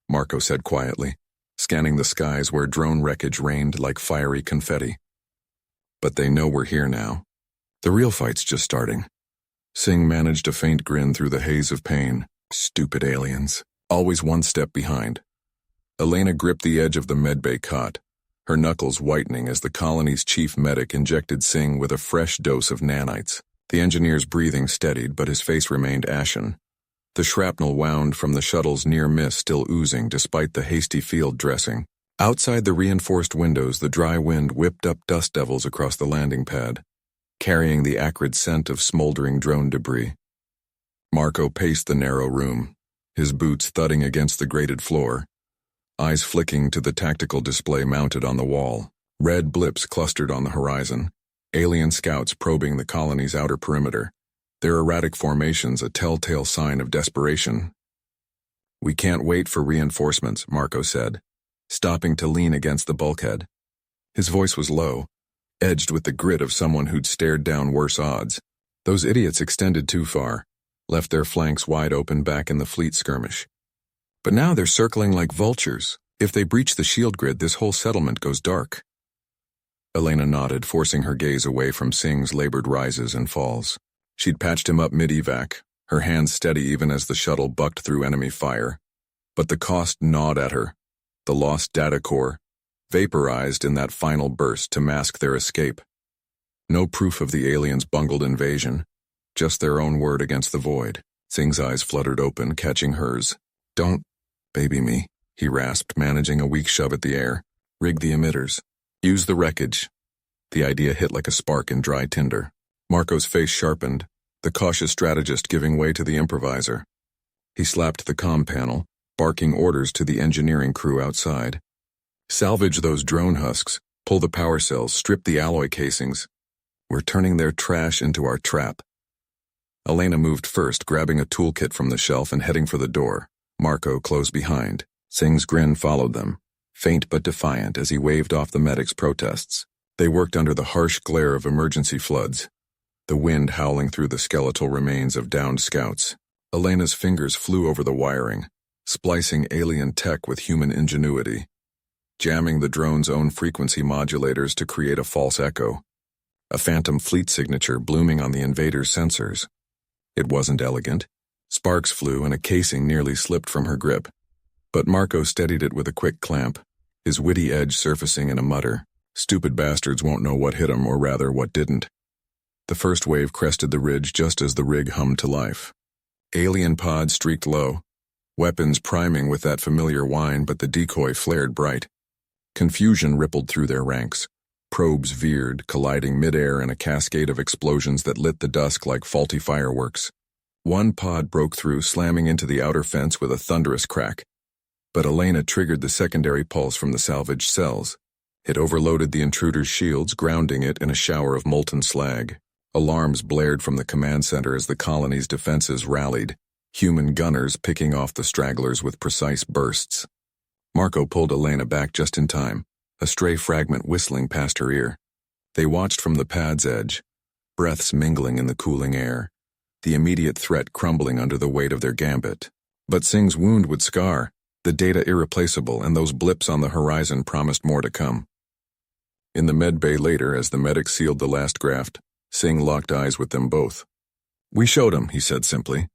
[SPEAKER 1] Marco said quietly, scanning the skies where drone wreckage rained like fiery confetti. But they know we're here now. The real fight's just starting. Singh managed a faint grin through the haze of pain. Stupid aliens. Always one step behind. Elena gripped the edge of the medbay cot, her knuckles whitening as the colony's chief medic injected Singh with a fresh dose of nanites. The engineer's breathing steadied, but his face remained ashen. The shrapnel wound from the shuttle's near miss still oozing despite the hasty field dressing. Outside the reinforced windows, the dry wind whipped up dust devils across the landing pad, carrying the acrid scent of smoldering drone debris. Marco paced the narrow room, his boots thudding against the grated floor, eyes flicking to the tactical display mounted on the wall. Red blips clustered on the horizon, alien scouts probing the colony's outer perimeter, their erratic formations a telltale sign of desperation. We can't wait for reinforcements, Marco said, stopping to lean against the bulkhead. His voice was low, edged with the grit of someone who'd stared down worse odds. Those idiots extended too far, left their flanks wide open back in the fleet skirmish. But now they're circling like vultures. If they breach the shield grid, this whole settlement goes dark. Elena nodded, forcing her gaze away from Singh's labored rises and falls. She'd patched him up mid-evac, her hands steady even as the shuttle bucked through enemy fire. But the cost gnawed at her. The lost data core, vaporized in that final burst to mask their escape. No proof of the aliens' bungled invasion, just their own word against the void. Singh's eyes fluttered open, catching hers. "Don't baby me," he rasped, managing a weak shove at the air. "Rig the emitters. Use the wreckage." The idea hit like a spark in dry tinder. Marco's face sharpened, the cautious strategist giving way to the improviser. He slapped the comm panel, barking orders to the engineering crew outside. "Salvage those drone husks, pull the power cells, strip the alloy casings. We're turning their trash into our trap." Elena moved first, grabbing a toolkit from the shelf and heading for the door. Marco close behind. Singh's grin followed them, faint but defiant as he waved off the medics' protests. They worked under the harsh glare of emergency floods, the wind howling through the skeletal remains of downed scouts. Elena's fingers flew over the wiring, splicing alien tech with human ingenuity, jamming the drone's own frequency modulators to create a false echo. A phantom fleet signature blooming on the invader's sensors. It wasn't elegant. Sparks flew and a casing nearly slipped from her grip. But Marco steadied it with a quick clamp, his witty edge surfacing in a mutter. "Stupid bastards won't know what hit 'em, or rather, what didn't." The first wave crested the ridge just as the rig hummed to life. Alien pods streaked low, weapons priming with that familiar whine, but the decoy flared bright. Confusion rippled through their ranks. Probes veered, colliding midair in a cascade of explosions that lit the dusk like faulty fireworks. One pod broke through, slamming into the outer fence with a thunderous crack. But Elena triggered the secondary pulse from the salvaged cells. It overloaded the intruder's shields, grounding it in a shower of molten slag. Alarms blared from the command center as the colony's defenses rallied, human gunners picking off the stragglers with precise bursts. Marco pulled Elena back just in time, a stray fragment whistling past her ear. They watched from the pad's edge, breaths mingling in the cooling air, the immediate threat crumbling under the weight of their gambit. But Singh's wound would scar, the data irreplaceable, and those blips on the horizon promised more to come. In the med bay later, as the medic sealed the last graft, Singh locked eyes with them both. "We showed him," he said simply.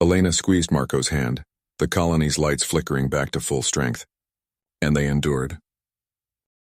[SPEAKER 1] Elena squeezed Marco's hand, the colony's lights flickering back to full strength. "And they endured."